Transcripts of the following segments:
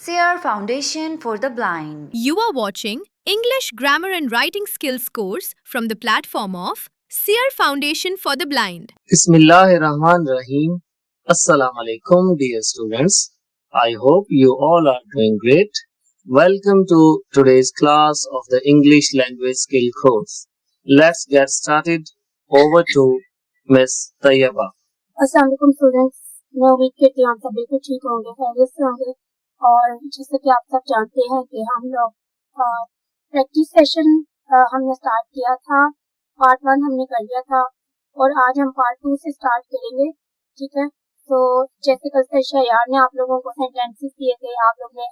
SEER Foundation for the Blind. You are watching English Grammar and Writing Skills course from the platform of SEER Foundation for the Blind. Bismillahirrahmanirrahim. Assalamu alaikum, dear students. I hope you all are doing great. Welcome to today's class of the English Language Skill course. Let's get started. Over to Miss Tayyaba. अस्सलाम वालेकुम students, मैं उम्मीद करती हूँ आप सब बिल्कुल ठीक होंगे, खैरियत से होंगे। और जैसे कि आप सब जानते हैं कि हम लोग प्रैक्टिस सेशन हमने स्टार्ट किया था, पार्ट 1 हमने कर लिया था और आज हम पार्ट 2 से स्टार्ट करेंगे। ठीक है, तो जैसे कल से शयार ने आप लोगों को सेंटेंसेस दिए थे, आप लोग ने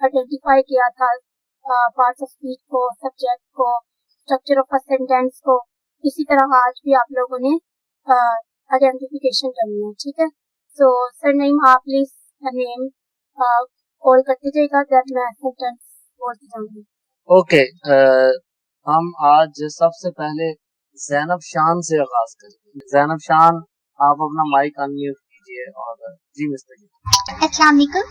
आइडेंटिफाई किया था पार्ट्स ऑफ स्पीच को, सब्जेक्ट को, स्ट्रक्चर ऑफ अ सेंटेंस को। इसी तरह आज भी आप लोगों ने आइडेंटिफिकेशन करनी है। ठीक है, सो सर नेम आप प्लीज नेम कॉल करते जाएगा, दैट मैं सेंटेंस बोलती जाऊंगी। ओके, हम आज सबसे पहले ज़ैनब शान से आगाज करेंगे। ज़ैनब शान, आप अपना माइक अनम्यूट कीजिए और जी मिस्टर। अस्सलाम वालेकुम।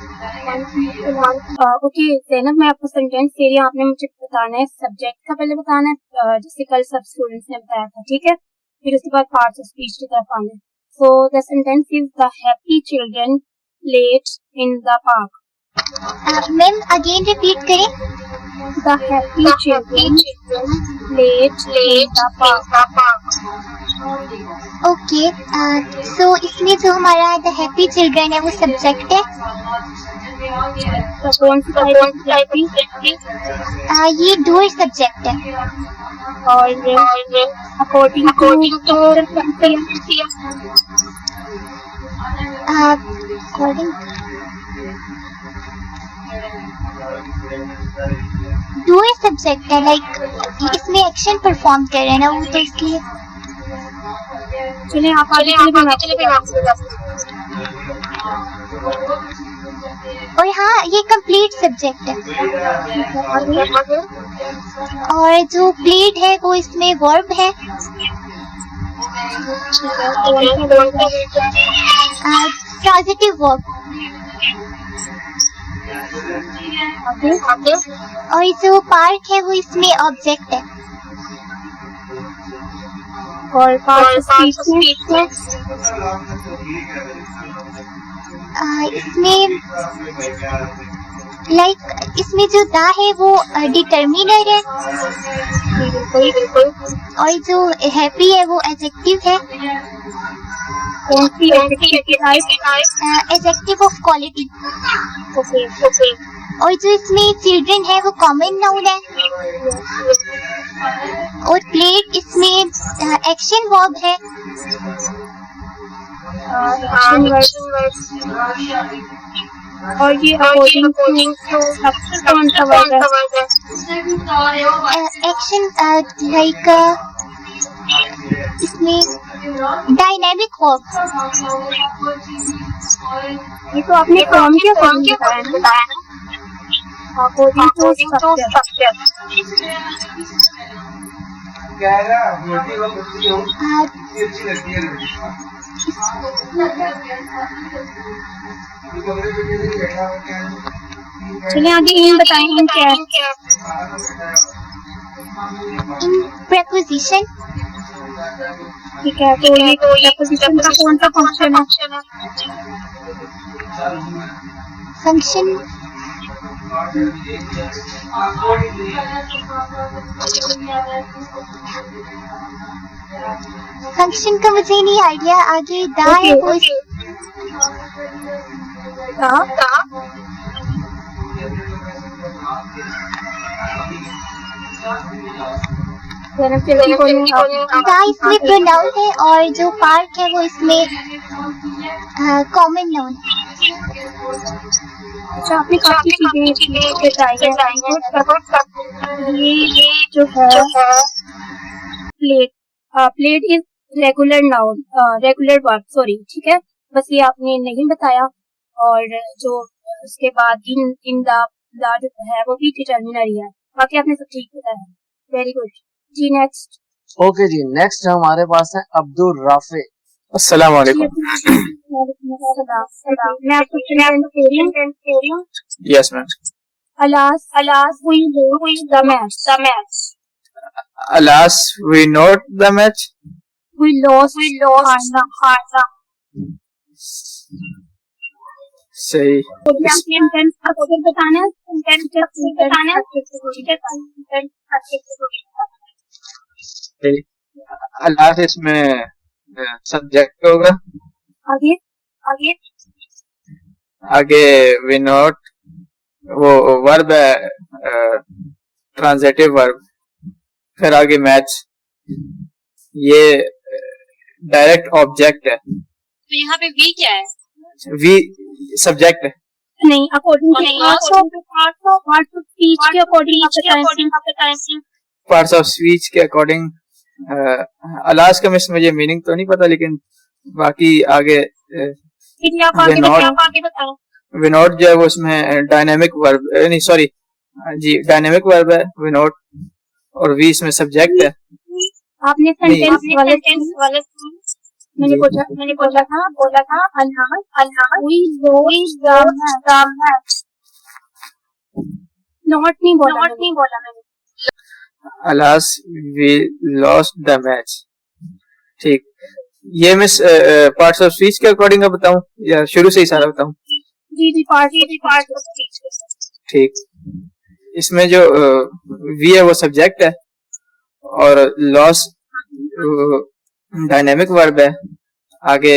ओके ज़ैनब, मैं आपको सेंटेंस दे रही हूँ, आपने मुझे बताना है सब्जेक्ट का पहले बताना है, जैसे कल सब स्टूडेंट्स ने बताया था। ठीक है, फिर उसके बाद पार्ट्स ऑफ स्पीच की तरफ आना है। So the sentence is the happy children played in the park. Ma'am again repeat करें। The happy children played in the park. Okay, so इसमें जो हमारा द हैप्पी चिल्ड्रन है वो सब्जेक्ट है। तो कौन सी टाइप की? ये डूअर सब्जेक्ट है। और अकॉर्डिंग टू डूअर सब्जेक्ट है, लाइक इसमें एक्शन परफॉर्म कर रहे हैं ना वो, तो इसलिए चलिए आप आगे और हाँ ये कंप्लीट सब्जेक्ट है। और जो प्लेड है वो इसमें वर्ब है। Positive verb. और जो पार्क है वो इसमें ऑब्जेक्ट है। और इसमें लाइक इसमें जो दा है वो डिटर्मिनर है। और जो हैप्पी है वो एडजेक्टिव है। Adjective of quality. और जो इसमें चिल्ड्रन है वो कॉमन नाउन है। और प्लेड इसमें एक्शन वर्ब है। और ये अकॉर्डिंग टू कौन सा वर्ड है? एक्शन लाइक इसमें डायनेमिक वर्ब। ये तो आपने फॉर्म के अकॉर्डिंग बताया ना, अकॉर्डिंग टू सब्जेक्ट। चलिए आगे इन बताएंगे क्या है। इन प्रेपोजिशन। ठीक है, तो ये प्रेपोजिशन का कौन सा फंक्शन है? फंक्शन फंक्शन का मुझे नहीं आइडिया। आगे दा है वो दा इसमें प्रोनाउन है। और जो पार्क है वो इसमें कॉमन नाउन। अच्छा, आपने काफी चीजें बताई है। ये जो है played is regular noun, regular verb, sorry. ठीक है, बस ये आपने नहीं बताया। और जो उसके बाद इन द जो है वो भी डिटर्मिनर है। बाकी आपने सब ठीक बताया, वेरी गुड जी। नेक्स्ट। ओके जी, नेक्स्ट हमारे पास है अब्दुल राफे। अस्सलाम वालेकुम। मैं आपको सेंटेंस दे रही हूँ। Yes ma'am. Alas, we lose the match. Alas, we not the match. We lost Hana. सही। सेंटेंस आपको बताना है। अलास इसमें सब्जेक्ट होगा। आगे आगे वी नॉट वो वर्ब है, ट्रांजिटिव वर्ब। फिर आगे मैच, ये डायरेक्ट ऑब्जेक्ट है। तो यहाँ पे वी क्या है? वी सब्जेक्ट है। नहीं, अकॉर्डिंग पार्ट्स ऑफ स्पीच के अकॉर्डिंग आप बताएं। पार्ट्स ऑफ स्पीच के अकॉर्डिंग अलास का मुझे मीनिंग तो नहीं पता, लेकिन बाकी आगे आप आगे बताओ। विनोट जो है वो उसमें डायनेमिक वर्ब, नहीं सॉरी जी डायनेमिक वर्ब है विनोट, और वी इसमें सब्जेक्ट है। आपने सेंटेंस वाले मैंने बोला था अल्लाह we lost the match. Not नहीं बोला मैंने। Alas we lost the match. ठीक, ये मैं पार्ट्स ऑफ स्पीच के अकॉर्डिंग बताऊं या शुरू से ही सारा बताऊं? जी पार्ट ऑफ स्पीच। ठीक, इसमें जो वी है वो सब्जेक्ट है और लॉस डायनेमिक वर्ब है। आगे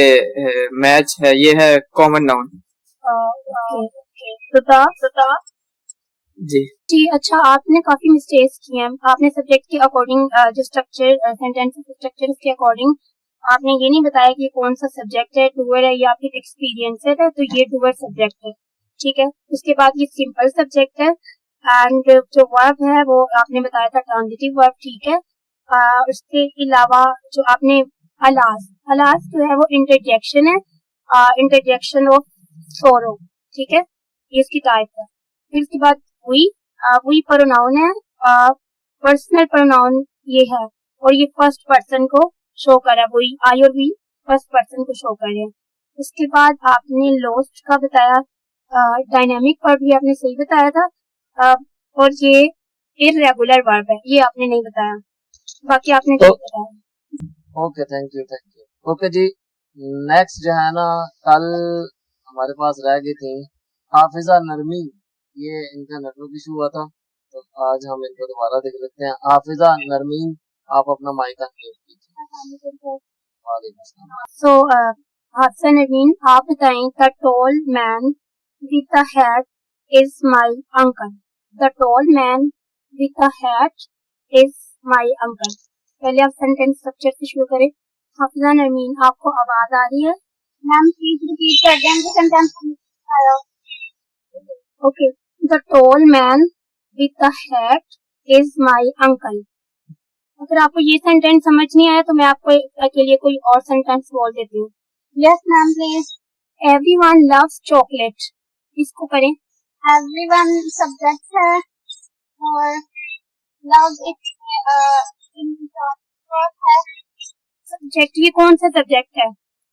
मैच है, ये है कॉमन नाउन। जी। अच्छा, आपने काफी मिस्टेक्स की हैं। आपने सब्जेक्ट के अकॉर्डिंग जो स्ट्रक्चर सेंटेंस स्ट्रक्चर के अकॉर्डिंग आपने ये नहीं बताया कि कौन सा सब्जेक्ट है, डूअर है या फिर एक्सपीरियंसर है। तो ये डूअर सब्जेक्ट है, ठीक है। उसके बाद ये सिंपल सब्जेक्ट है एंड जो वर्ब है वो आपने बताया था ट्रांजिटिव वर्ब, ठीक है। उसके अलावा जो आपने अलास जो है वो इंटरजेक्शन है, इंटरजेक्शन ऑफ सोरो, ठीक है, ये इसकी टाइप है। फिर उसके बाद वी प्रोनाउन है, पर्सनल प्रोनाउन ये है और ये फर्स्ट पर्सन को शो कर रहा है। आई और वी फर्स्ट पर्सन को शो कर रहे हैं। उसके बाद आपने लॉस्ट का बताया, डायनामिक वर्ब भी आपने सही बताया था, और ये इररेगुलर वर्ब है, ये आपने नहीं बताया। बाकी आपने ठीक बताया। Okay, thank you. ओके जी, नेक्स्ट जो है ना, कल हमारे पास रह गई थी हाफिजा नरमीन। ये इनका नेटवर्क इशू हुआ था, तो आज हम इनको दोबारा देख लेते हैं। हाफिजा नरमीन, आप अपना माइक अनम्यूट कीजिए। सो हाफिजा नरमीन, आप बताएं the tall man with the hat is my uncle. The tall man with the hat is my uncle. पहले आप सेंटेंस स्ट्रक्चर से शुरू करें। हाफिजा नरमीन, आपको आवाज आ रही है? मैम प्लीज रिपीट कर दें sentence. Okay, the tall man with the hat is my uncle. अगर आपको ये सेंटेंस समझ नहीं आया तो मैं आपको के लिए कोई और सेंटेंस बोल देती हूँ। Yes ma'am please. Everyone loves chocolate, इसको करें। एवरीवन सब्जेक्ट है और लव इट सब्जेक्ट, ये कौन सा सब्जेक्ट है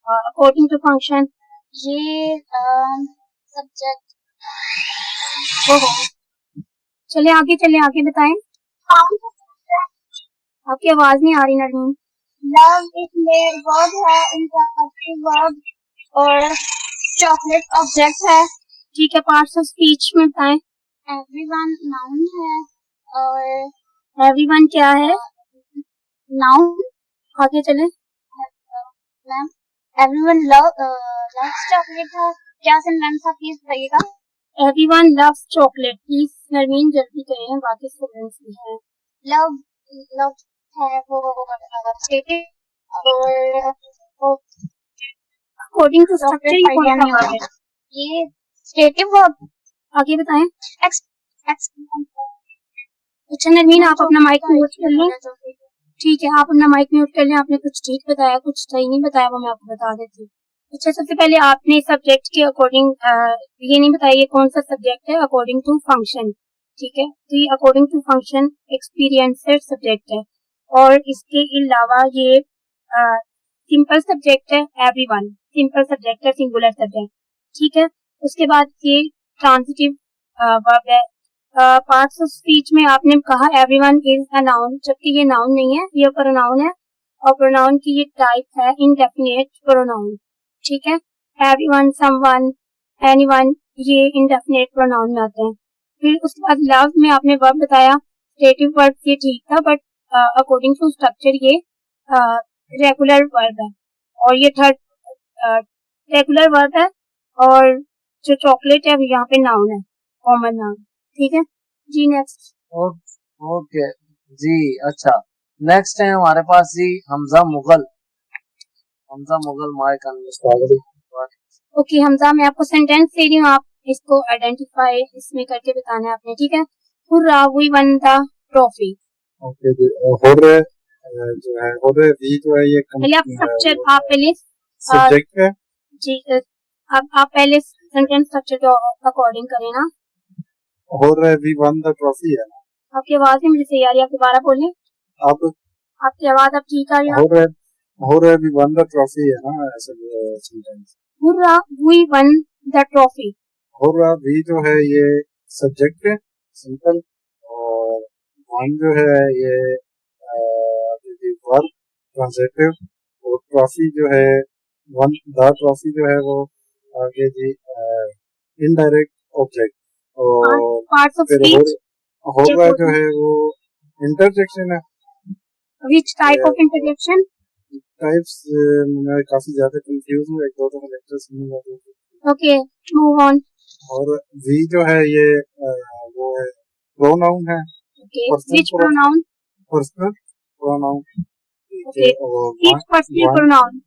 अकॉर्डिंग टू फंक्शन? ये सब्जेक्ट। चले आगे बताएं। आपकी आवाज नहीं आ रही नरमीन। लव इसमें वर्ब है, इंटरेक्टिव वर्ब, और चॉकलेट ऑब्जेक्ट है। ठीक है, पार्ट्स ऑफ स्पीच में बताएं। एवरीवन नाउन है और एवरीवन क्या है? नाउन। आगे चले। मैम एवरीवन लव्स चॉकलेट है। क्या सेंटेंस आप प्लीज बताइएगा? Everyone loves chocolate. Please Narmeen जल्दी करें, बाकी स्टूडेंट्स भी हैं। लव है वो और अकॉर्डिंग टू स्ट्रक्चर ये स्टेटिव वर्ब। आगे बताएं। अच्छा नरमीन, आप अपना माइक म्यूट कर लें। ठीक है, आप अपना माइक म्यूट कर लें। आपने कुछ ठीक बताया, कुछ सही नहीं बताया, वो मैं आपको बता देती हूँ। अच्छा, सबसे पहले आपने सब्जेक्ट के अकॉर्डिंग ये नहीं बताया ये कौन सा सब्जेक्ट है अकॉर्डिंग टू फंक्शन, ठीक है। तो ये according to function experiencer subject है और इसके अलावा ये सिंपल सब्जेक्ट है एवरीवन, सिंपल सब्जेक्ट है, सिंगुलर सब्जेक्ट, ठीक है। उसके बाद ये ट्रांजिटिव वर्ब है। पार्ट्स ऑफ स्पीच में आपने कहा एवरीवन इज अ नाउन, जबकि ये नाउन नहीं है, ये प्रोनाउन है और प्रोनाउन की ये टाइप है इंडेफिनिट प्रोनाउन, ठीक है। एवरीवन, समवन, एनीवन, ये इंडेफिनिट प्रोनाउन में आते हैं। फिर उसके बाद लव में आपने वर्ब बताया, स्टेटिव वर्ब ये ठीक था, बट अकॉर्डिंग टू स्ट्रक्चर ये रेगुलर वर्ब है और ये थर्ड रेगुलर वर्ब है, और जो चॉकलेट है यहाँ पे नाउन है, कॉमन नाउन, ठीक है जी। नेक्स्ट। ओके जी, अच्छा। नेक्स्ट है हमारे पास जी Hamza Mughal. Hamza Mughal mike unmute. Okay Hamza, मैं आपको सेंटेंस दे रही हूँ, आप इसको आइडेंटिफाई इसमें करके बताना है आपने, ठीक है। Hurrah we won the trophy. Okay जी, हुर्रे जो है, हुर्रे वी जो है ये पहले आप स्ट्रक्चर, आप पहले सब्जेक्ट है जी, अब आप पहले सेंटेंस स्ट्रक्चर के अकॉर्डिंग करें ना। Hurray we won the trophy है ना। आपकी आवाज नहीं मुझे सही आ रही, आप दोबारा बोलिए। अब आपकी आवाज अब ठीक आ रही है। Hurray we won the trophy है ना, ऐसे sentence. Hurrah we won the trophy. Hurrah we जो है ये सब्जेक्ट है, सिंपल, और वन जो है ये वर्ब ट्रांजिटिव, और ट्रॉफी जो है वन द ट्रॉफी जो है वो आगे जी इनडायरेक्ट ऑब्जेक्ट, और पार्ट्स ऑफ फिर स्पीच होगा जो है वो इंटरजेक्शन है। Which type of interjection? Types मैं काफी ज्यादा कंफ्यूज हूँ, एक दो तो लेक्चर सुनूंगा। Okay move on. और वी जो है ये वो है प्रोनाउन है। Okay which pronoun? Personal pronoun. Okay each personal pronoun,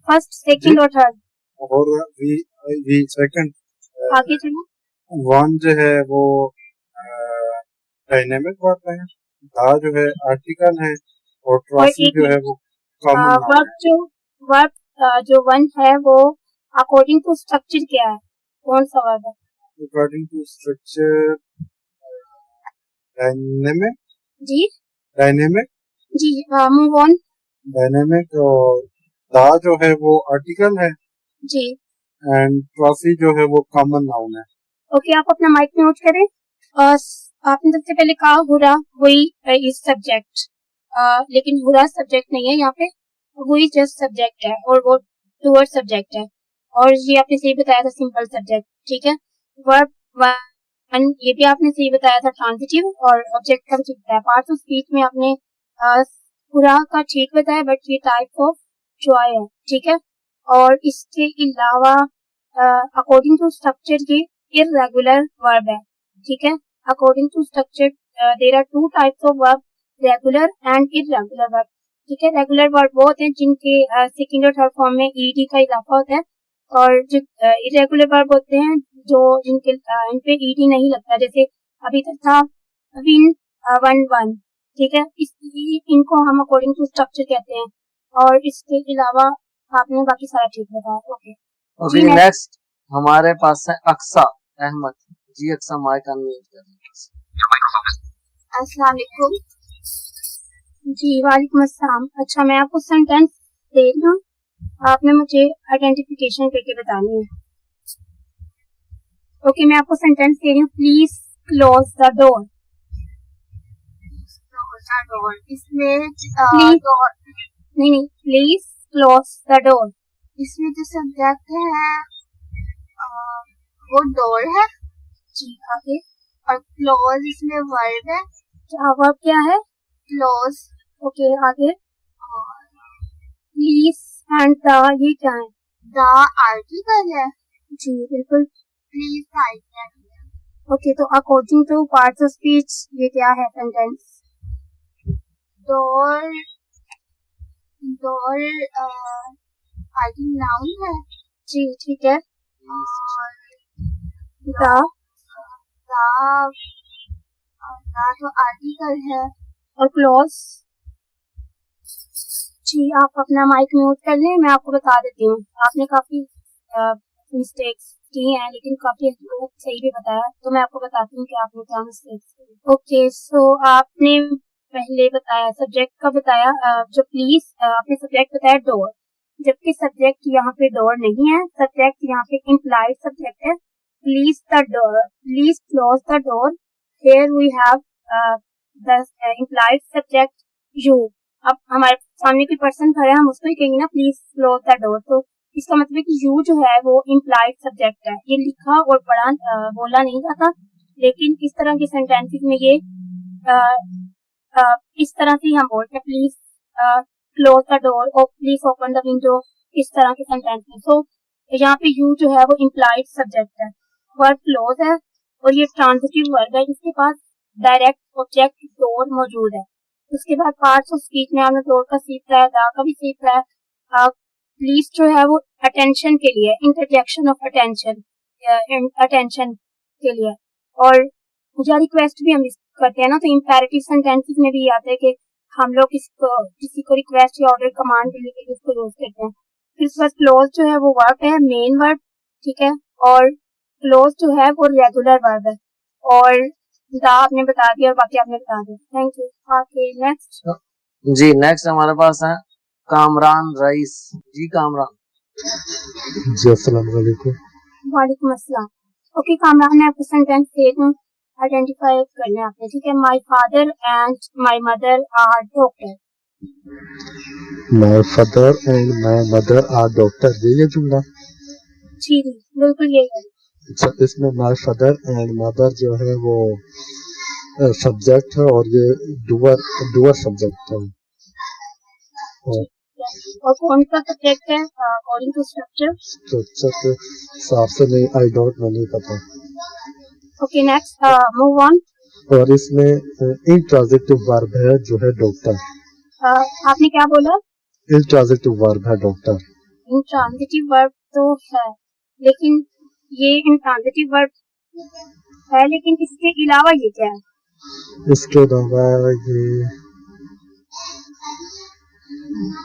first, second और थर्ड। और वी सेकंड। आगे चलो। वन जो है वो डायनेमिक वर्ब है, दा जो है आर्टिकल है, और ट्रॉफी जो है वो कॉमन नाउन है। वर्ब जो वन है वो अकॉर्डिंग टू स्ट्रक्चर क्या है, कौन सा वर्ब है? अकॉर्डिंग टू स्ट्रक्चर डायनेमिक जी जी मूव ऑन। डायनेमिक, और दा जो है वो आर्टिकल है जी, एंड ट्रॉफी जो है वो कॉमन नाउन है। ओके आप अपना माइक म्यूट करें। आपने सबसे पहले कहा हुरा हुई इज सब्जेक्ट, लेकिन हुरा सब्जेक्ट नहीं है यहाँ पे, हुई जस्ट सब्जेक्ट है और वो टूवर्ड सब्जेक्ट है, और ये आपने सही बताया था सिंपल सब्जेक्ट, ठीक है। वर्ब वन ये भी आपने सही बताया था ट्रांजिटिव, और ऑब्जेक्ट का भी ठीक बताया। पार्ट्स ऑफ स्पीच में आपने हुरा का ठीक बताया, बट ये टाइप ऑफ जॉय है, ठीक है। और इसके अलावा अकॉर्डिंग टू स्ट्रक्चर ये इररेगुलर वर्ब है, ठीक है। According to structure there are two types of verb, regular and irregular verb, ठीक है। रेगुलर वर्ब वो होते हैं जिनके सेकंड और थर्ड फॉर्म में ईडी का इजाफा होता है, और जो इररेगुलर वर्ब होते हैं जो जिनके इन पे ईडी नहीं लगता, जैसे अभी तक था विन वन वन, ठीक है। इनको हम अकॉर्डिंग टू स्ट्रक्चर कहते हैं, और इसके अलावा आपने बाकी सारा ठीक बताया। ओके नेक्स्ट हमारे पास है अक्सा अहमद जी। अक्सा माइक अनम्यूट करें। अस्सलाम वालेकुम। जी वालेकुम अस्सलाम। अच्छा मैं आपको सेंटेंस दे रही हूँ, आपने मुझे आइडेंटिफिकेशन करके बतानी है। ओके मैं आपको सेंटेंस दे रही हूँ, प्लीज क्लोज द डोर। इसमें नहीं प्लीज क्लोज द डोर। इसमें जो सब्जेक्ट है वो डोर है जी आगे। और क्लोज इसमें वर्ब है। वर्ब क्या है? क्लोज। ओके आगे। प्लीज एंड द ये क्या है? द आर्टिकल है जी बिल्कुल। प्लीज आर्टिकल है। ओके तो according to parts of speech ये क्या है sentence? Door door I think noun है जी ठीक है। और द तो आर्टिकल है। और क्लोज। जी आप अपना माइक म्यूट कर लें, मैं आपको बता देती हूँ। आपने काफी मिस्टेक्स की हैं, लेकिन काफी सही भी बताया, तो मैं आपको बताती हूँ कि आपने क्या मिस्टेक्स की। ओके सो आपने पहले बताया सब्जेक्ट का बताया, जो प्लीज आपने सब्जेक्ट बताया डोर, जबकि सब्जेक्ट यहाँ पे डोर नहीं है, सब्जेक्ट यहाँ पे इम्प्लाइड सब्जेक्ट है। Please the door, please close the door, here we have the implied subject you. अब हमारे सामने कोई पर्सन खड़ा है, हम उसको ही कहेंगे ना प्लीज क्लोज द डोर, तो इसका मतलब है कि यू जो है वो इम्प्लाइड सब्जेक्ट है। ये लिखा और पढ़ा बोला नहीं जाता, लेकिन इस तरह के सेंटेंसेस में ये इस तरह से हम बोलते हैं, प्लीज क्लोज द डोर और प्लीज ओपन द विंडो, इस तरह के सेंटेंस में। सो यहाँ पे यू जो है वो इम्प्लाइड सब्जेक्ट है, वर्ब क्लोज है और ये ट्रांजिटिव वर्ब है जिसके पास डायरेक्ट ऑब्जेक्ट डोर मौजूद है। उसके बाद पार्ट्स ऑफ स्पीच में आपने डोर का सीख रहा है, दा का भी सीख रहा है। प्लीज जो है वो अटेंशन के लिए, इंटरजेक्शन ऑफ अटेंशन, अटेंशन के लिए। और या रिक्वेस्ट भी हम करते हैं ना, तो इम्पेरेटिव सेंटेंसेस में भी आते हैं कि हम लोग किसी को रिक्वेस्ट या ऑर्डर कमांड देने के लिए इसको यूज करते हैं। फिर उसके बाद क्लोज जो है वो वर्ब है, मेन वर्ब, ठीक है, और क्लोज जो है वो रेगुलर वर्ब है। और दा आपने बता दिया और बाकी आपने बता दिया। Thank you. Okay next. जी नेक्स्ट हमारे पास है कामरान रईस। जी कामरान। जी अस्सलाम वालेकुम। वालेकुम अस्सलाम। ओके कामरान, मैं आपको सेंटेंस दे दूं, आइडेंटिफाई करना है आपने, ठीक है। My father and my mother are doctor. My father and my mother are doctor, ये जुमला। जी जी बिल्कुल यही है। अच्छा, इसमें माय फादर एंड मदर जो है वो सब्जेक्ट है और ये डूअर सब्जेक्ट है। और कौन सा सब्जेक्ट है अकॉर्डिंग टू स्ट्रक्चर? स्ट्रक्चर के हिसाब से नहीं पता। Okay next, move on. और इसमें इंट्रांजिटिव वर्ब है जो है डॉक्टर। आपने क्या बोला? इंट्रांजिटिव वर्ब है डॉक्टर। इंट्रांजिटिव वर्ब तो है, लेकिन ये इंट्रांजिटिव वर्ब है, लेकिन इसके अलावा ये क्या है? इसके अलावा ये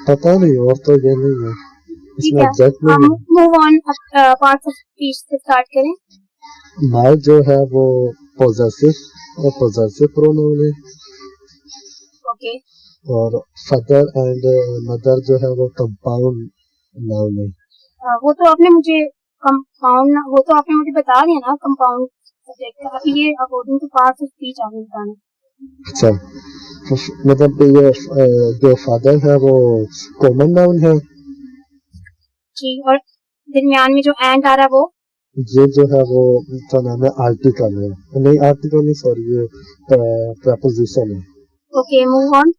पता नहीं, और तो ये नहीं है ठीक इसमें है, एग्जैक्ट हम नहीं है। Move on, parts of speech से स्टार्ट करें। माय जो है वो पॉजेसिव और पॉजेसिव प्रोनाउन है। ओके और फादर एंड मदर जो है वो कंपाउंड नाउन है। वो तो आपने मुझे बता दिया ना कंपाउंड सब्जेक्ट। अभी ये according to parts of speech आपने बताना। अच्छा, तो मतलब ये जो फादर है वो कॉमन नाउन है। जी, और दरमियान में जो एंड आ रहा है वो? ये जो है वो क्या नाम है, आर्टिकल है। नहीं आर्टिकल नहीं, सॉरी, ये प्रपोजिशन है। Okay move on.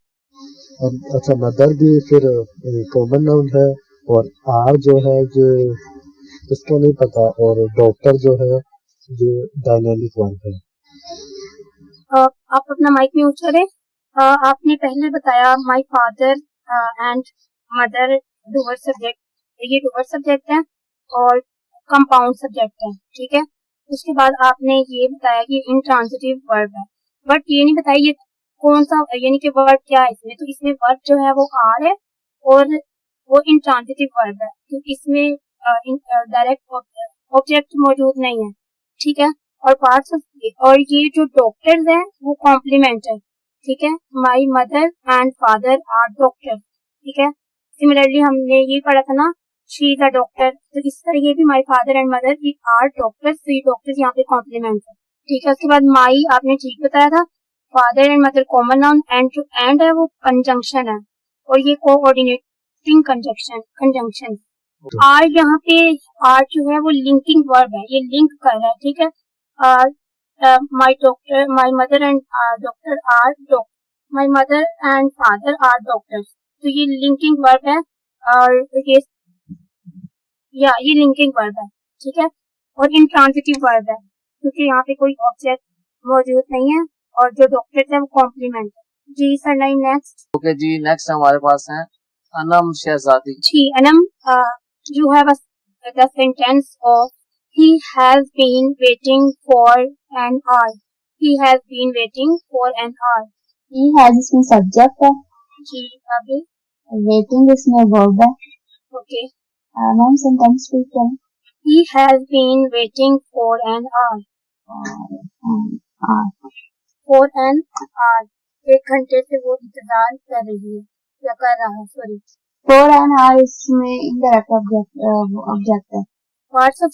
अच्छा, मदर भी फिर कॉमन नाउन है, और आर जो है ये इसको नहीं पता, और डॉक्टर जो है ये डायनामिक वर्ब है। आप अपना माइक म्यूट करें। आपने पहले बताया my father and mother doer subject, ये डूअर सब्जेक्ट है और कंपाउंड सब्जेक्ट है, ठीक है। उसके बाद आपने ये बताया कि इंट्रांजिटिव वर्ब है, बट ये नहीं बताया ये कौन सा, यानी कि वर्ब क्या है इसमें। तो इसमें वर्ब जो है वो आर है और वो इंट्रांजिटिव वर्ब है, क्योंकि इसमें डायरेक्ट ऑब्जेक्ट मौजूद नहीं है, ठीक है। और पार्ट्स ऑफ, और ये जो डॉक्टर्स हैं वो कॉम्प्लीमेंट है, ठीक है। My mother and father are doctor, ठीक है। सिमिलरली हमने ये पढ़ा था ना, शी इज अ डॉक्टर, तो इस तरह ये भी my father and mother are doctors, तो ये डॉक्टर्स यहाँ पे कॉम्प्लीमेंट है, ठीक है। उसके बाद माई आपने ठीक बताया था, father and mother common noun, and जो एंड है वो कंजंक्शन है, और ये कोऑर्डिनेटिंग कंजंक्शन। आर यहाँ पे, आर जो है वो लिंकिंग वर्ब है, ये लिंक कर रहा है, ठीक है। My mother and doctor are my mother and father are doctors, तो ये लिंकिंग वर्ब है, और ये लिंकिंग वर्ब है, ठीक है। और इंट्रांजिटिव वर्ब है, क्योंकि यहाँ पे कोई ऑब्जेक्ट मौजूद नहीं है, और जो डॉक्टर्स है वो कॉम्प्लीमेंट है। जी सर, नहीं नेक्स्ट। ओके जी नेक्स्ट हमारे पास है अनम शहजादी। जी Anam, you have the sentence of he has been waiting for an hour. He has been waiting for an hour. He has इसमें सब्जेक्ट है, जी आगे। वेटिंग इसमें वर्ब है। ओके, मैम सेंटेंस रिपीट करें। he has been waiting for an hour. For an hour, 1 घंटे से वो इंतजार कर रही है या कर रहा है, सॉरी। for and are इसमें indirect object है. पार्ट्स ऑफ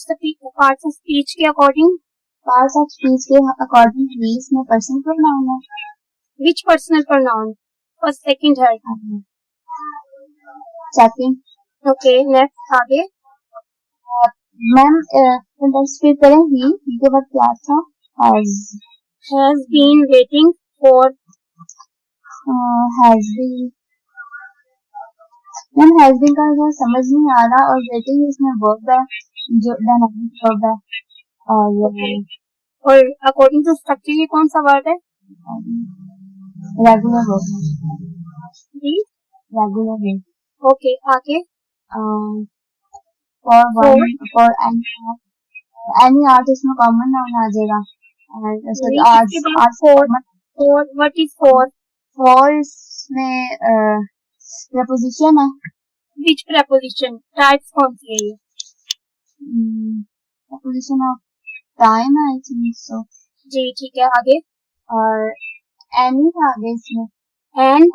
स्पीच के अकॉर्डिंग Parts of speech के according to we इसमें personal pronoun है. Which personal pronoun first second third. Second, okay next आगे. मैम इंटरस्पेट करें ही के बाद क्या था? Has been waiting for. has been. Ma'am has been का जो समझ नहीं आ रहा और waiting इसमें verb है जो dynamic verb है और अकॉर्डिंग टू स्ट्रक्चर ये कौन सा वर्ड है? regular verb. जी Regular verb. ओके आगे. For one for any art इसमें common noun आ जाएगा. For what is for? For इसमें preposition है. विच preposition? टाइप्स कौन सी है ये? Preposition of time I think so. जी ठीक है आगे. और any था आगे इसमें. एंड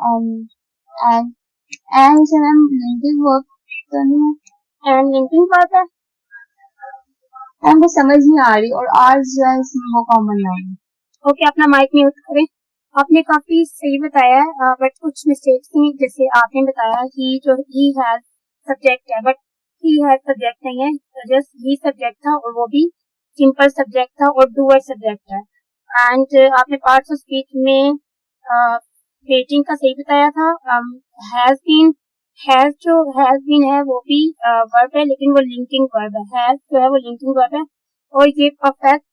and इसे मैम linking verb तो नहीं है. एंड लिंकिंग वर्ब है. हमको समझ नहीं आ रही और आज जो है इसमें वो कॉमन नाउन है. ओके अपना माइक म्यूट करें. आपने काफी सही बताया है बट कुछ मिस्टेक्स थी. जैसे आपने बताया कि जो ही हैज सब्जेक्ट है बट ही हैज सब्जेक्ट नहीं है. जस्ट ही सब्जेक्ट था और वो भी सिंपल सब्जेक्ट था और डूअर सब्जेक्ट है. एंड आपने पार्ट्स ऑफ स्पीच में वेटिंग का सही बताया था. हैज जो हैज बीन है वो भी वर्ब है लेकिन वो लिंकिंग वर्ब है. हैज जो है वो लिंकिंग वर्ब है और ये परफेक्ट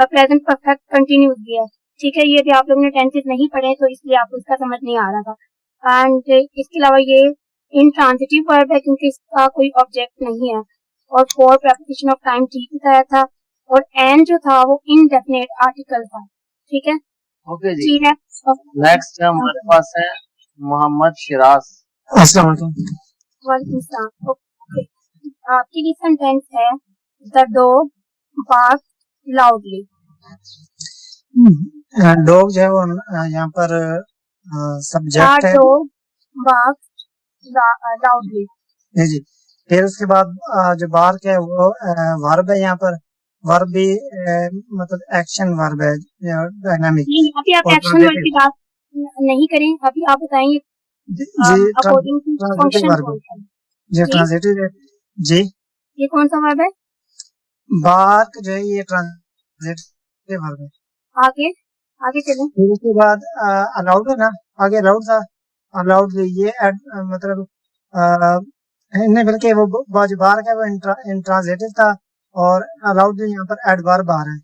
प्रेजेंट परफेक्ट कंटिन्यूस भी है. ठीक है ये भी आप लोगों ने टेंसेस नहीं पढ़े तो इसलिए आपको इसका समझ नहीं आ रहा था. एंड इसके अलावा ये इंट्रांजिटिव वर्ब है क्योंकि इसका कोई ऑब्जेक्ट नहीं है. और फॉर प्रेपोजिशन ऑफ टाइम ठीक बताया था और एंड जो था वो इनडेफिनेट आर्टिकल था. ठीक है ओके जी. जी नेक्स्ट हमारे पास है मोहम्मद शिराज. अस्सलाम वालेकुम. वालेकुम सलाम. ओके आपकी ये सेंटेंस है the dog bark loudly. Dog जो है वो यहाँ पर सब्जेक्ट है. Dog bark loudly. जी जी. फिर उसके बाद जो बार्क है वो वर्ब है. यहाँ पर वर्ब भी मतलब एक्शन वर्ब है डायनामिक. अभी आप एक्शन वर्ब की बात नहीं करें. अभी आप बताएंगे अकॉर्डिंग टू फंक्शन. जी ट्रांजिटिव है. जी ये कौन सा वर्ब है? बार्क जो है ये ट्रांजिटिव वर्ब है. आगे आगे चलें. फिर उसके बाद अलाउड है ना. आगे अलाउड था. अलाउड ये मतलब नहीं बल्कि वो जो बार्क है वो इंट्रांजिटिव था और अलाउड जो यहाँ पर एडवर्ब आ रहा है.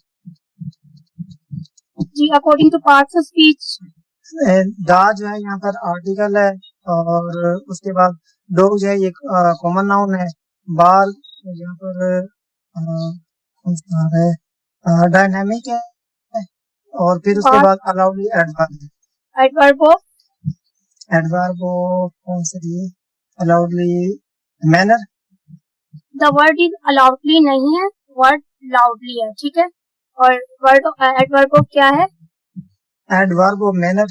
जी according to parts of speech दा जो है यहाँ पर आर्टिकल है और उसके बाद डॉग जो है ये कॉमन नाउन है. बार यहाँ पर डायनामिक है और फिर उसके बाद अलाउड एडवर्ब है. एडवर्ब कौन सा दिए? अलाउडली मैनर. द वर्ड इज अलाउडली नहीं है वर्ड लाउडली है. ठीक है और वर्ड एडवर्ब क्या है? Adverb manner.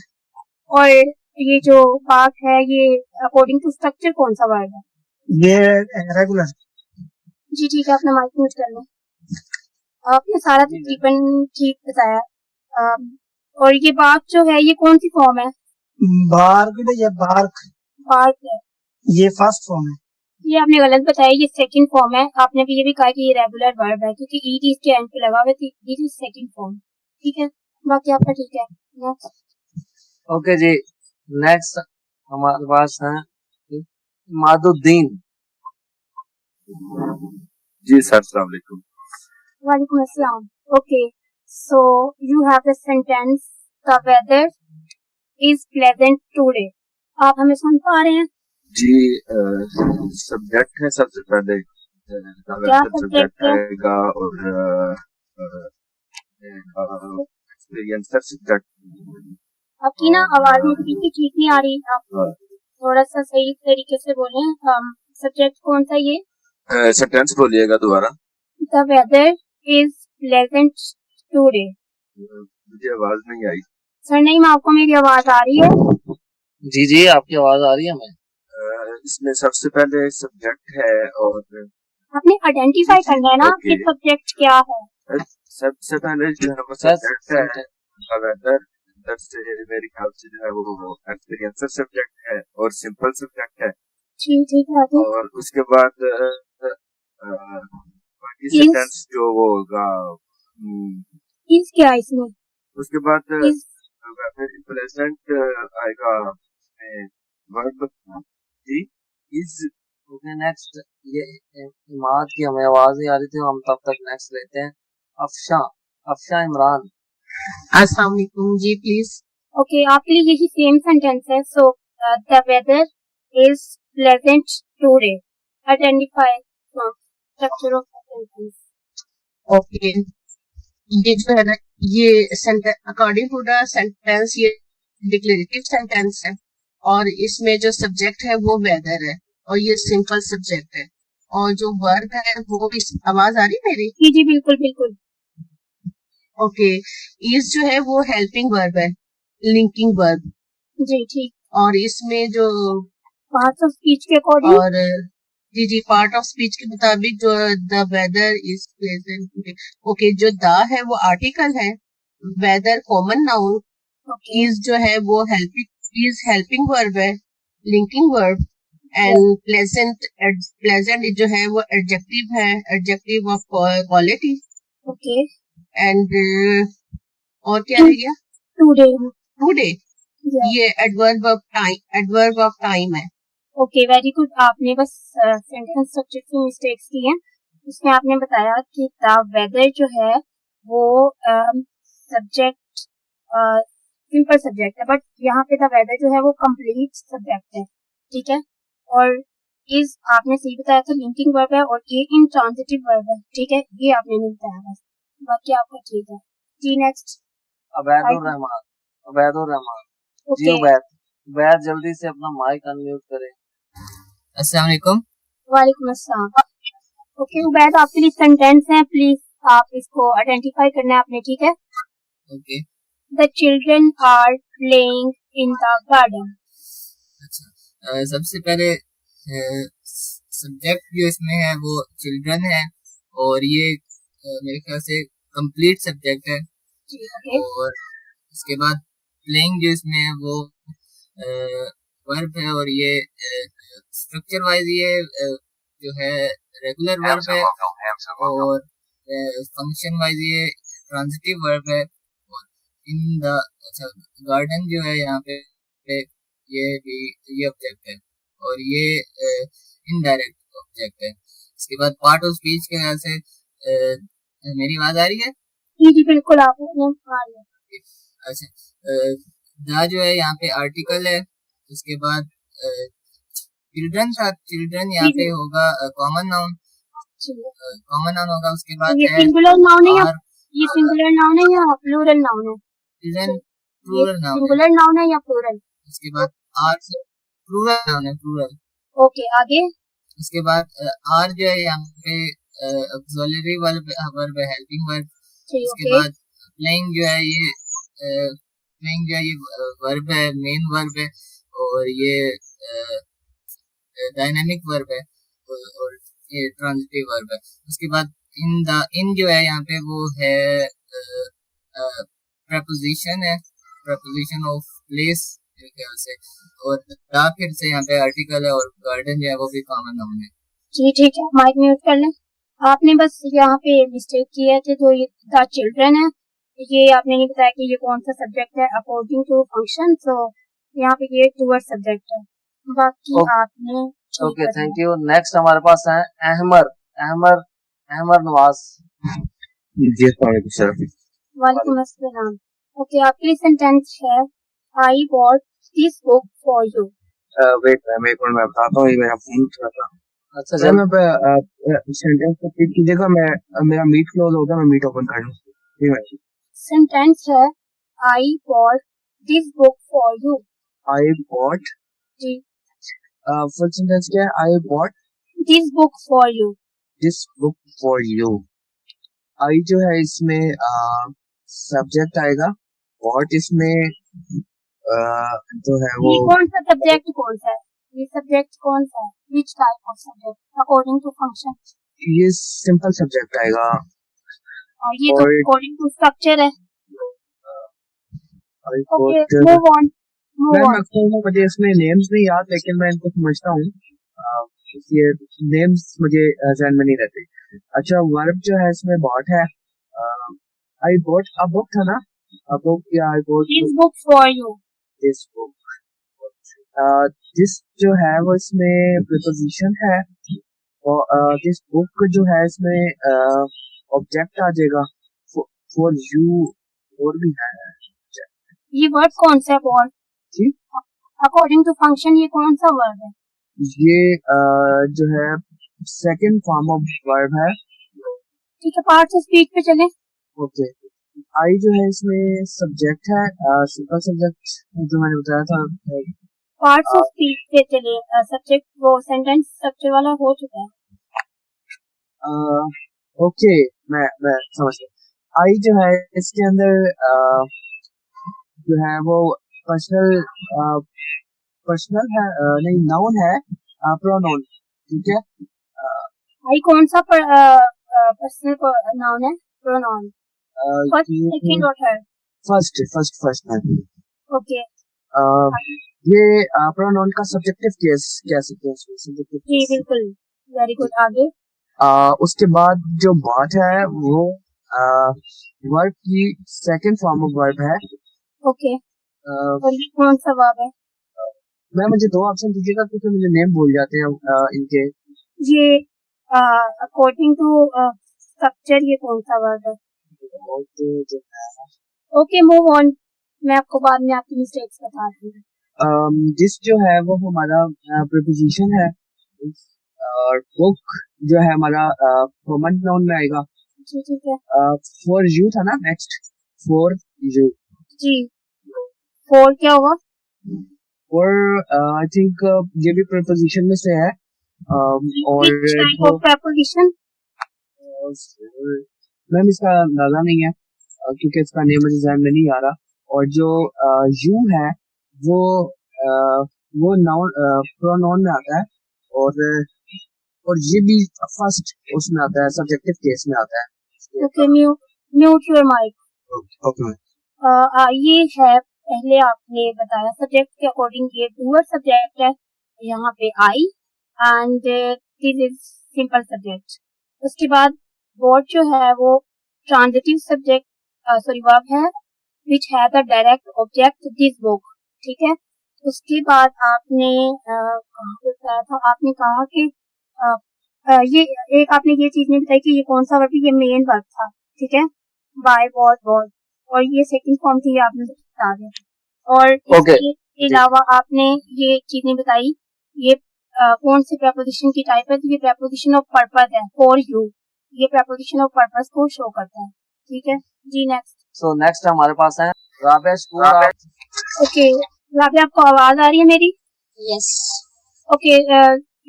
और ये जो पार्क है ये अकॉर्डिंग टू स्ट्रक्चर कौन सा वर्ड है? ये रेगुलर. जी ठीक है अपना माइक म्यूट कर लें. आपने सारा तकरीबन ठीक बताया. और ये बार्क जो है ये कौन सी फॉर्म है? बार्क ये बार्क है. ये फर्स्ट फॉर्म है. ये आपने गलत बताया. ये सेकंड फॉर्म है. आपने भी ये भी कहा कि ये रेगुलर वर्ब है क्योंकि ईडी इसके एंड पे लगा हुआ है. This is second form. ठीक है बाकी आपका ठीक है. नेक्स्ट. ओके जी. नेक्स्ट हमारे पास है मादुद्दीन. जी सर अस्सलाम वालेकुम. वालेकुम अस्सलाम. Okay so you have the sentence the weather is pleasant today. आप हमें सुन पा रहे हैं? जी सब्जेक्ट है सबसे पहले. क्या सब्जेक्ट आएगा और एक्सपीरियंस सब्जेक्ट. आपकी ना आवाज मुझे ठीक नहीं आ रही. आप थोड़ा सा सही तरीके से बोलें. सब्जेक्ट कौन सा ये? सेंटेंस बोलिएगा दोबारा. The weather is pleasant today. मुझे आवाज नहीं आई. सर नहीं आपको मेरी आवाज आ रही है? जी जी आपकी आवाज आ रही है. हमें इसमें सबसे पहले सब्जेक्ट है और आपने आइडेंटिफाई करना है ना ओके कि सब्जेक्ट क्या है। सबसे पहले जो है वो सब्जेक्ट है वेदर, इधर से मेरे ख्याल से जो है वो एक्सपीरियंसर सब्जेक्ट है और सिंपल सब्जेक्ट है। ठीक ठीक है आगे। और उसके बाद बाकी इस सेंटेंस जो वो होगा इस क्या है इसमें? उसके बाद इस प्रेजेंट आएगा वर्ब जी इज। ओके नेक्स्ट, ये इमाद की हमें आवाज नहीं आ रही थी, हम तब तक नेक्स्ट लेते हैं। अफशा, अफशा इमरान। अस्सलाम वालेकुम जी प्लीज। ओके, आपके लिए यही सेम सेंटेंस है। So the weather is pleasant today. Identify from structure of sentence. Okay, ये जो है ना, ये sentence according to the sentence ये डिक्लेरेटिव सेंटेंस है और इसमें जो सब्जेक्ट है वो वेदर है और ये सिंपल सब्जेक्ट है और जो वर्ब है वो इस आवाज आ रही है मेरी? जी जी बिल्कुल बिल्कुल। ओके, इज जो है वो हेल्पिंग वर्ब है, लिंकिंग वर्ब। जी ठीक। और इसमें जो पार्ट्स ऑफ स्पीच के अकॉर्डिंग और जी जी पार्ट ऑफ स्पीच के मुताबिक जो the weather is pleasant. Okay, जो द है वो आर्टिकल है, weather common noun, okay is जो है वो हेल्पिंग वर्ब है, लिंकिंग वर्ब। एंड प्लेजेंट जो है वो एडजेक्टिव है, adjective of quality. Okay. And और क्या रह गया? टुडे। टुडे ये एडवर्ब ऑफ टाइम है। Okay very good. आपने बस सेंटेंस स्ट्रक्चर की मिस्टेक्स की हैं। उसमें आपने बताया कि द वेदर जो है वो सब्जेक्ट सिंपल सब्जेक्ट है, बट यहाँ पे द वेदर जो है वो कंप्लीट सब्जेक्ट है। ठीक है। और इज आपने सही बताया था, लिंकिंग वर्ब है और ये इंट्रांजिटिव वर्ब है। ठीक है, ये आपने नहीं बताया बस, बाकी आपका ठीक है जी। नेक्स्ट अबैदुर रहमान, अबैदुर रहमान जी। ओके उबैद, उबैद जल्दी से अपना माइक अनम्यूट करें। अस्सलाम वालेकुम। वालेकुम अस्सलाम। ओके उबैद, आपके लिए सेंटेंस है, प्लीज आप इसको आइडेंटिफाई करना है आपने। ठीक है। Okay, the children are playing in the garden. अच्छा, सबसे पहले सब्जेक्ट जो इसमें है वो चिल्ड्रन है और ये मेरे ख्याल से कंप्लीट सब्जेक्ट है। ओके और इसके बाद प्लेइंग जो इसमें है वो वर्ब है और ये स्ट्रक्चर वाइज ये जो है रेगुलर वर्ब है और फंक्शन वाइज ये ट्रांजिटिव वर्ब है। और इन द अच्छा गार्डन जो है यहाँ पे ये भी ये ऑब्जेक्ट है और ये इनडायरेक्ट ऑब्जेक्ट है। इसके बाद पार्ट ऑफ स्पीच के ख्याल से मेरी आवाज आ रही है? जी जी बिल्कुल आपने आ लिया। अच्छा, द जो है यहाँ पे आर्टिकल है। उसके बाद चिल्ड्रन था, चिल्ड्रन यहाँ पे होगा कॉमन नाउन, कॉमन नाउन होगा। उसके बाद ये सिंगुलर नाउन है या आर, ये सिंगुलर नाउन है या प्लूरल नाउन है? चिल्ड्रन प्लूरल नाउन है। सिंगुलर नाउन है या प्लूरल? उसके बाद आर से प्लूरल नाउन है, प्लूरल। ओके आगे। उसके बाद आर जो है यहाँ पे ऑक्सिलरी वर्ब है, हेल्पिंग वर्ब। उसके बाद प्लेइंग जो है ये प्लेइंग जो है ये वर्ब है, मेन वर्ब है और ये डायनामिक वर्ब है और ये ट्रांजिटिव वर्ब है। उसके बाद इन जो है यहाँ पे वो है प्रपोजिशन है, प्रपोजिशन ऑफ प्लेस मेरे ख्याल से। और द फिर से यहाँ पे आर्टिकल है और गार्डन जो है वो भी कॉमन नाउन है। जी ठीक है, माइक म्यूट कर लें। आपने बस यहाँ पे मिस्टेक की है कि जो ये द चिल्ड्रन है ये आपने नहीं बताया कि ये कौन सा सब्जेक्ट है अकॉर्डिंग टू फंक्शन। सो यहाँ पे ये टूवर्ड सब्जेक्ट है, बाकी आपने ओके थैंक यू। नेक्स्ट हमारे पास है अहमर, अहमर, अहमर नवाज जी। वालेकुम अस्सलाम। ओके आपके लिए सेंटेंस है I bought this book for you. Wait मैं एक मिनट मैं बताता हूँ, ये मेरा फोन उठा था। अच्छा सर मैं सेंटेंस को क्लिक कीजिएगा, मैं मेरा मीट क्लोज हो गया, मैं मीट ओपन कर लूँ। सेंटेंस है I bought this book for you. I bought जी फुल सेंटेंस क्या है? I bought this book for you. This book for you. I जो है इसमें सब्जेक्ट आएगा, बॉट इसमें जो है वो ये कौन सा सब्जेक्ट कौन सा है? ये सब्जेक्ट कौन सा है? Which type of subject according to function? ये सिंपल सब्जेक्ट आएगा। और ये तो और अकॉर्डिंग टू स्ट्रक्चर है। I okay, got move on move ma'am on. आपको मुझे इसमें नेम्स नहीं याद, लेकिन मैं इनको समझता हूँ। ये नेम्स मुझे ध्यान में नहीं रहते। अच्छा, वर्ब जो है इसमें बॉट है। आई बॉट अ बुक था ना, अ बुक या आई bought this book for you. This book. This जो है वो इसमें प्रीपोजिशन है, और दिस बुक जो है इसमें ऑब्जेक्ट आ जाएगा। फॉर यू और भी है। ये वर्ड कौन सा है फॉर? जी, अकॉर्डिंग टू फंक्शन ये कौन सा वर्ड है? ये जो है सेकंड फॉर्म ऑफ वर्ब है। ठीक है, पार्ट्स ऑफ स्पीच पे चलें। ओके, आई जो है इसमें सब्जेक्ट है, सिंपल सब्जेक्ट जो मैंने बताया था। पार्ट्स ऑफ स्पीच पे चले। सब्जेक्ट वो सेंटेंस स्ट्रक्चर वाला हो चुका है। ओके, मैं समझ गया। आई जो है इसके अंदर जो है वो पर्सनल पर्सनल है, नहीं नाउन है, प्रोनाउन। ठीक है, आई कौन सा पर्सनल नाउन है? प्रोनाउन। फर्स्ट, सेकंड और थर्ड? फर्स्ट में। ओके, ये प्रोनाउन का सब्जेक्टिव केस कह सकते हैं इसमें, सब्जेक्टिव जी केस। बिल्कुल, वेरी गुड। आगे उसके बाद जो बात है वो वर्ब की सेकंड फॉर्म ऑफ वर्ब है। ओके, और ये कौन सा वर्ब है? मैं मुझे दो ऑप्शन दीजिएगा, क्योंकि मुझे नेम भूल जाते हैं इनके। ये अकॉर्डिंग टू स्ट्रक्चर ये कौन सा वर्ब है? जो ओके, मूव ऑन। मैं आपको बाद में आपकी मिस्टेक्स बता दूंगी। दिस जो है वो हमारा प्रीपोजिशन है, और बुक जो है हमारा कॉमन नाउन में आएगा। जी ठीक है। फॉर यू था ना, नेक्स्ट फॉर यू। जी, फोर क्या होगा? और आई थिंक ये भी प्रीपोजिशन में से है। और जो preposition? मैम इसका अंदाजा नहीं है, क्योंकि इसका नेम मुझे ध्यान में नहीं आ रहा। और जो यू है वो नाउन प्रोनाउन में आता है, और ये भी फर्स्ट उसमें आता है, सब्जेक्टिव केस में आता है। Okay, mute your mic. Okay, ये है, पहले आपने बताया सब्जेक्ट के अकॉर्डिंग ये डूअर सब्जेक्ट है यहाँ पे I, and this is simple subject. उसके बाद वर्ड जो है वो ट्रांजिटिव सब्जेक्ट सॉरी वर्ब है विच है the direct object this book. ठीक है, उसके बाद आपने कहाँ पे बताया था, आपने कहा कि ये एक आपने ये चीज नहीं बताई कि ये कौन सा वर्ब है, ये मेन वर्ब था। ठीक है, बाय वॉज, और ये सेकंड फॉर्म थी, आपने बता दिया। और इसके अलावा आपने ये चीज नहीं बताई ये कौन से प्रेपोजिशन की टाइप है, तो ये प्रेपोजिशन ऑफ पर्पस है, फॉर यू। ये प्रेपोजिशन ऑफ पर्पस को शो करता है। ठीक है जी, नेक्स्ट। सो नेक्स्ट हमारे पास है राबिया स्कूल। ओके, राबिया आपको आवाज आ रही है मेरी? Yes. Okay,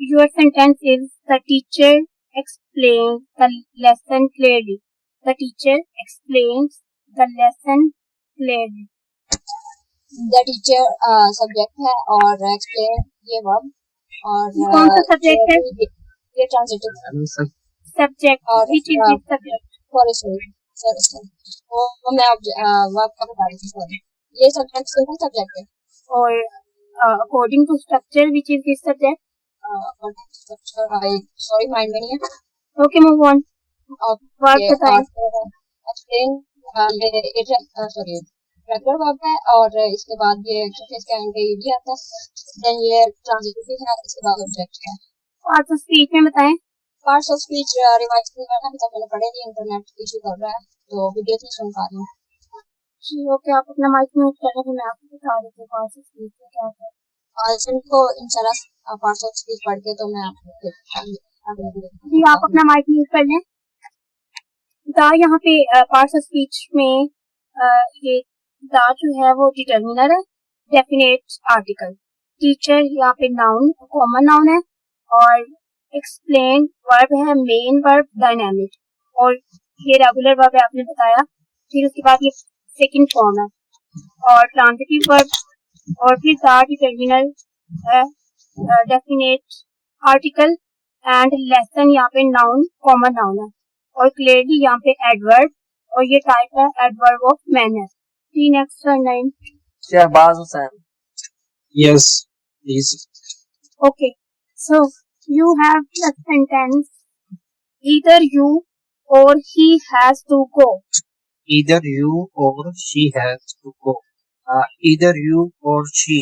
your sentence is the teacher explain the lesson clearly. The teacher explains the lesson clearly. The teacher subject है और एक्सप्लेन ये वर्ब, और कौन सा सब्जेक्ट है? ये ट्रांजिटिव सब्जेक्ट और विच इज दिस सब्जेक्ट? वो मैं वर्ब का बता रही थी, सॉरी। ये सब्जेक्ट सिंपल सब्जेक्ट है। और according to structure which is this subject? Sorry mind में नहीं है। Okay, move on. वर्ब बताएं। एक्सप्लेन सॉरी रेगुलर वर्ब है, और इसके बाद ये इसके एंड पे भी आता है, देन ये ट्रांजिटिव है, इसके बाद ऑब्जेक्ट है। पार्ट्स ऑफ स्पीच में बताएं। पार्ट्स ऑफ स्पीच रिवाइज करना है, तो मैंने पढ़े नहीं, इंटरनेट इशू कर रहा है तो वीडियो नहीं सुन पा रही हूँ। जी ओके, आप अपना माइक म्यूट कर रहे हैं, मैं आपको बता रही थी पार्ट्स ऑफ स्पीच में क्या है। आज इनको इंशाल्लाह पार्ट्स ऑफ स्पीच पढ़ के तो मैं आपको जी आप अपना माइक म्यूट कर लें। दा यहाँ पे पार्ट्स ऑफ स्पीच में ये दा जो है वो डिटर्मिनर है, डेफिनेट आर्टिकल। टीचर यहाँ पे नाउन, कॉमन नाउन है, और एक्सप्लेन वर्ब है, मेन वर्ब, डायनामिक, और ये रेगुलर वर्ब है आपने बताया। फिर उसके बाद ये सेकंड फॉर्म है, और ट्रांजिटिव वर्ब, और फिर दा डिटर्मिनर है, डेफिनेट आर्टिकल एंड लेसन यहाँ पे नाउन कॉमन नाउन है और क्लियरली यहाँ पे एडवर्ब और ये टाइप है adverb of manner. See next surname. Shahbaz Hussain. Yes, please. Okay, so you have the sentence either you or he has to go. Either you or she has to go. Either you or she.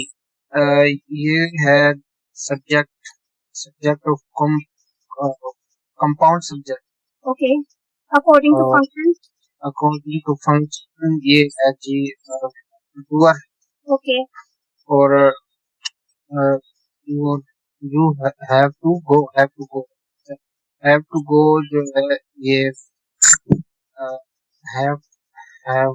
ये है subject of compound subject. Okay, according to function. According to function ये है जी doer Okay, और you have to go जो है ये have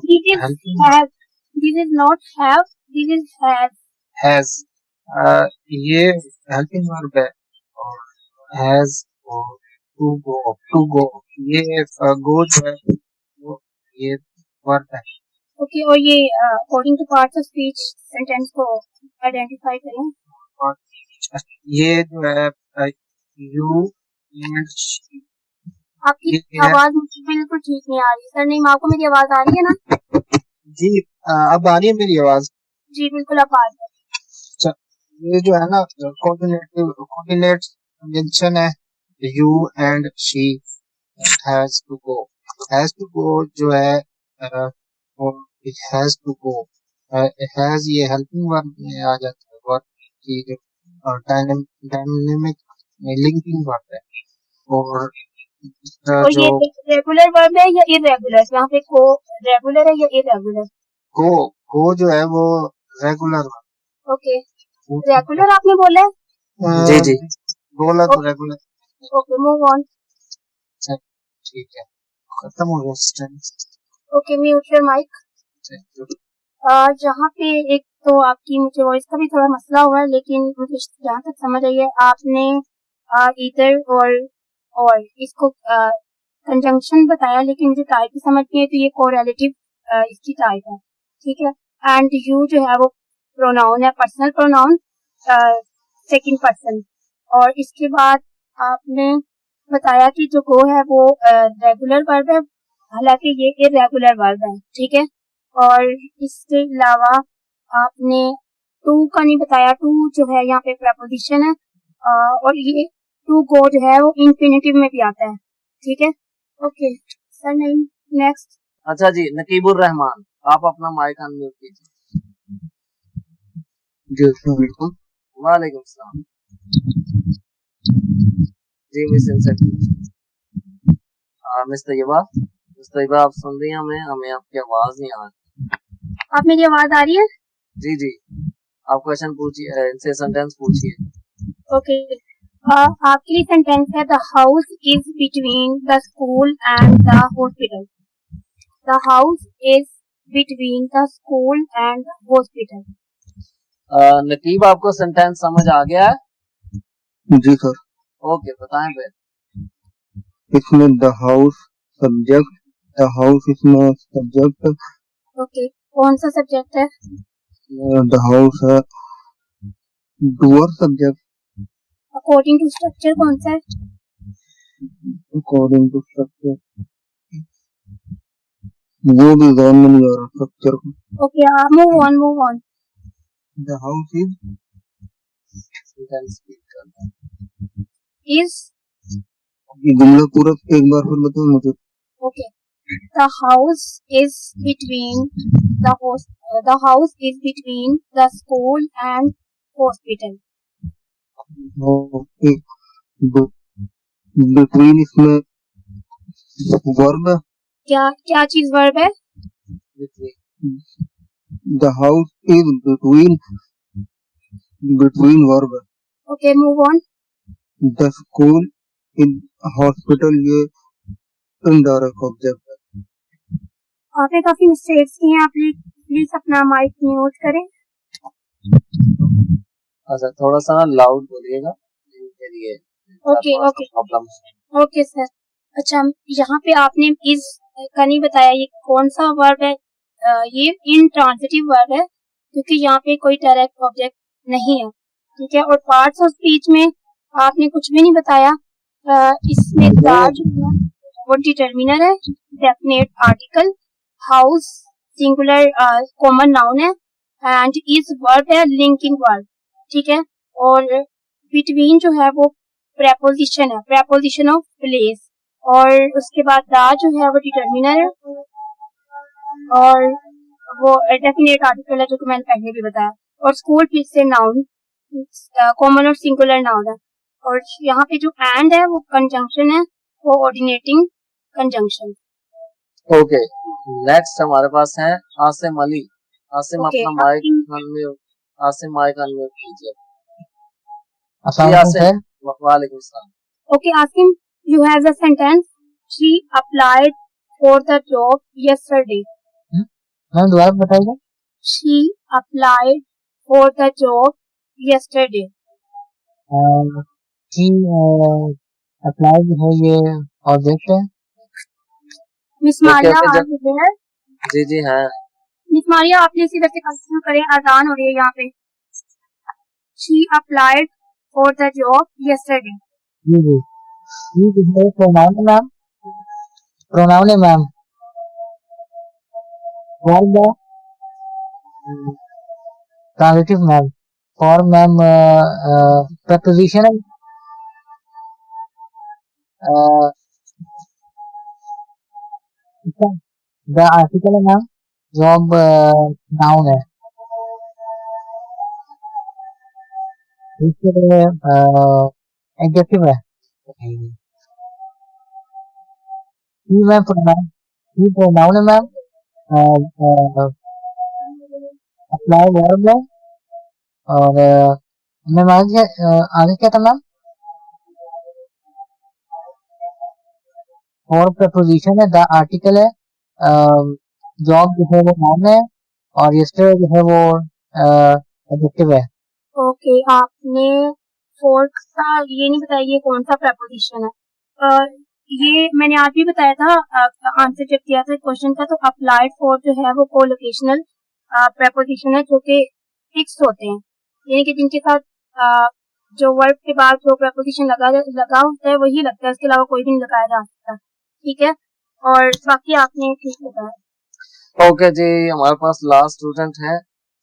this is helping have. This is not have. This is have. has ये helping verb है और has और to go ये go जो है वो ये verb है। Okay, और ये according to parts of speech sentence को identify करें। और ये जो है you and she आपकी ये है आवाज मुझे बिल्कुल ठीक नहीं आ रही सर। नहीं, आपको मेरी आवाज आ रही है ना? जी अब आ रही है मेरी आवाज। जी बिल्कुल अब आ रही है। अच्छा, ये जो है ना कोऑर्डिनेट कंजंक्शन है you and she has to go जो है और it has to go has ये हेल्पिंग वर्ब में आ जाता है वर्ब की जो डायनेमिक लिंकिंग वर्ब है और ये रेगुलर वर्ब है या इरेगुलर? यहाँ पे को रेगुलर है या इरेगुलर? को जो है वो रेगुलर वर्ब। ओके, रेगुलर आपने बोला है? जी बोला तो रेगुलर। Okay, move on. ठीक है, खत्म हो गया sentence. Okay, mute your mike. जहाँ पे एक तो आपकी मुझे वॉइस का भी थोड़ा मसला हुआ है, लेकिन मुझे जहाँ तक समझ आई है आपने इधर और इसको कंजंक्शन बताया, लेकिन मुझे टाइप ही समझ नहीं है, तो ये कोरिलेटिव इसकी टाइप है, ठीक है। एंड यू जो है वो प्रोनाउन है, पर्सनल प्रोनाउन सेकंड पर्सन। और इसके बाद आपने बताया कि जो गो है वो रेगुलर वर्ब है, हालांकि ये इरेगुलर वर्ब है, ठीक है। और इसके अलावा आपने टू का नहीं बताया, टू जो है यहाँ पे प्रपोजिशन है और ये टू गो जो है वो इंफिनिटिव में भी आता है, ठीक है। ओके सर, नहीं नेक्स्ट। अच्छा जी, नकीबुर रहमान, आप अपना माइक अनम्यूट कीजिए। जी अस्सलाम वालेकुम। वालेकुम सलाम। जी मिस मिस तैयबा आप सुन रही हैं हमें आपकी आवाज नहीं आ रही। आप मेरी आवाज आ रही है? जी आप क्वेश्चन पूछिए, इनसे सेंटेंस पूछिए। ओके, आपके लिए सेंटेंस है the house is between the school and the hospital. The house is between the school and hospital. Naqeeb, आपको सेंटेंस समझ आ गया है? जी सर। ओके, बताएं फिर। इसमें the house subject, the house इसमें सब्जेक्ट। ओके, कौन सा सब्जेक्ट है? द हाउस है doer subject. According to structure कौन सा है? अकॉर्डिंग टू स्ट्रक्चर वो भी ध्यान में नहीं आ रहा स्ट्रक्चर को। Okay, move on. The house is ये जुमला पूरा एक बार फिर बताओ मुझे। Okay, the house is between the school and hospital. Between इसमें वर्ब है। क्या चीज वर्ब है? The house is between verb है। Okay, move on. The school in hospital ये इनडायरेक्ट ऑब्जेक्ट है। आपने काफी मिस्टेक्स की हैं, आप प्लीज अपना माइक म्यूट करें। अच्छा, थोड़ा सा ना लाउड बोलिएगा इनके लिए। Okay sir. अच्छा, यहाँ पे आपने इज का नहीं बताया, ये कौन सा वर्ब है? ये इंट्रांजिटिव वर्ब है, क्योंकि यहाँ पे कोई डायरेक्ट ऑब्जेक्ट नहीं है। ठीक है। और पार्ट्स ऑफ स्पीच में आपने कुछ भी नहीं बताया। इसमें द जो है वो डिटर्मिनर है, definite article, house singular common noun है, एंड इज वर्ब है, लिंकिंग वर्ब, ठीक है। और बिटवीन जो है वो प्रेपोजिशन है, प्रेपोजिशन ऑफ प्लेस। और उसके बाद द जो है वो डिटर्मिनर है और वो डेफिनेट आर्टिकल है, जो कि मैंने पहले भी बताया। और स्कूल फिर से नाउन, कॉमन और सिंगुलर नाउन है। और यहाँ पे जो एंड है वो कंजंक्शन है, वो ऑर्डिनेटिंग कंजंक्शन। ओके, नेक्स्ट हमारे पास है आसिम अली। आसिम ओके, अपना mike unmute, Asim mike unmute कीजिए। अस्सलाम जी वालेकुम आसिम, सर। वालेकुम सलाम। Okay Asim, you have the sentence, she applied for the job yesterday. Ma'am दोबारा बताइएगा। She applied for the job yesterday. जी अप्लाई जो है ये ऑब्जेक्ट है। मिस ओके मारिया ओके आप देयर? जी जी हाँ। मिस मारिया आप प्लीज इधर से कंटिन्यू करें, अजान हो रही है यहाँ पे। She applied for the job yesterday. जी जी ये जो है प्रोनाउन है मैम, प्रोनाउन है मैम। वर्ब है ट्रांजिटिव मैम। और मैम प्रपोजिशन है द आर्टिकल है मैम, जॉब नाउन है। इसके लिए एडजेक्टिव है। ये मैम प्रोनाउन, ये प्रोनाउन है मैम। अप्लाई वर्ब है। और मैम आगे क्या था मैम? और प्रपोजिशन है, द आर्टिकल है, जॉब जो है वो नाउन है, और यस्टरडे जो है वो एडजेक्टिव है। ओके, आपने फोर्क का ये नहीं बताया ये कौन सा प्रपोजिशन है। ये मैंने आज भी बताया था, आंसर जब दिया था क्वेश्चन का, तो अप्लाइड फॉर जो है वो कोलोकेशनल प्रपोजिशन है, जो कि फिक्स होते हैं, यानी कि जिनके साथ जो वर्ब के बाद जो प्रपोजिशन लगा होता है वही लगता है, इसके अलावा कोई भी नहीं लगाया जा सकता, ठीक है। और बाकी आपने ठीक बताया। ओके जी, हमारे पास लास्ट स्टूडेंट है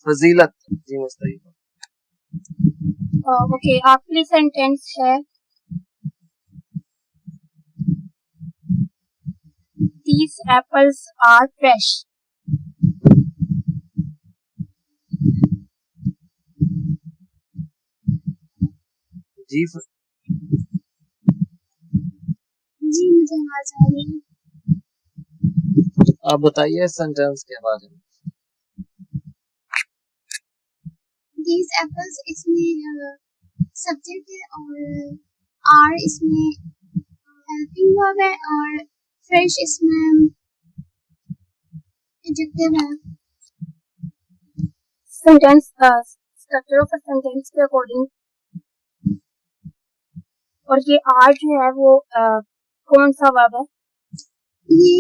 फजीलत जी मुस्तैद। ओके, आपके सेंटेंस है, these apples are fresh. जी जी मुझे आवाज आ रही है। आप बताइए सेंटेंस के बारे में। These apples इसमें सब्जेक्ट है और are इसमें हेल्पिंग वर्ब है और फ्रेश इसमें एडजेक्टिव है। Sentence structure of a sentence के अकॉर्डिंग, और ये आर जो है वो कौन सा वर्ब है? ये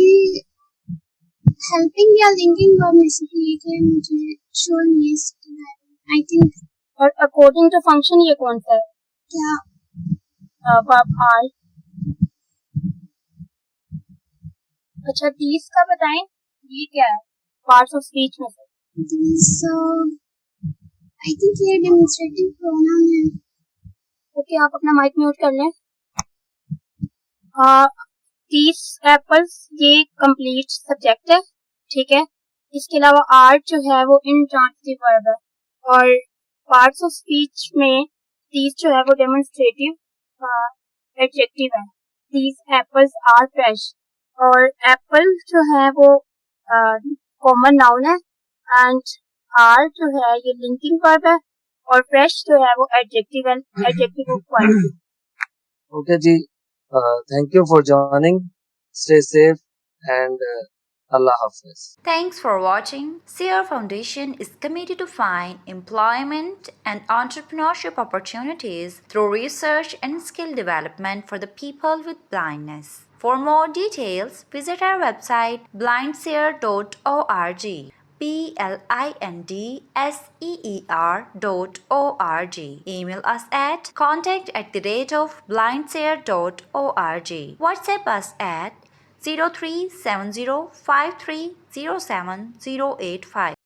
हेल्पिंग या लिंकिंग वर्ब में से एक है, मुझे श्योर नहीं है, आई थिंक। और अकॉर्डिंग टू फंक्शन ये कौन सा है? क्या वर्ब आर? अच्छा, दीस का बताएं, ये क्या है पार्ट्स ऑफ स्पीच में से? दीस आई थिंक ये डेमोंस्ट्रेटिव प्रोनाउन है। ओके, आप अपना माइक म्यूट कर लें। दीस एप्पल्स ये कंप्लीट सब्जेक्ट है, ठीक है। इसके अलावा आर जो है वो इंट्रांजिटिव वर्ब है, और पार्ट्स ऑफ स्पीच में दीस जो है वो डेमोंस्ट्रेटिव एडजेक्टिव है। दीस एप्पल्स आर फ्रेश, और एप्पल जो है वो कॉमन नाउन है, एंड आर जो है ये लिंकिंग वर्ब है, और फ्रेश जो है वो एडजेक्टिव है, एडजेक्टिव ऑफ क्वालिटी। ओके जी, thank you for joining, stay safe and Allah Hafiz. Thanks for watching. Sierra Foundation is committed to find employment and entrepreneurship opportunities through research and skill development for the people with blindness. For more details, visit our website blindseer.org. blindseer.org. Email us at contact@blindseer.org. WhatsApp us at 037053078085.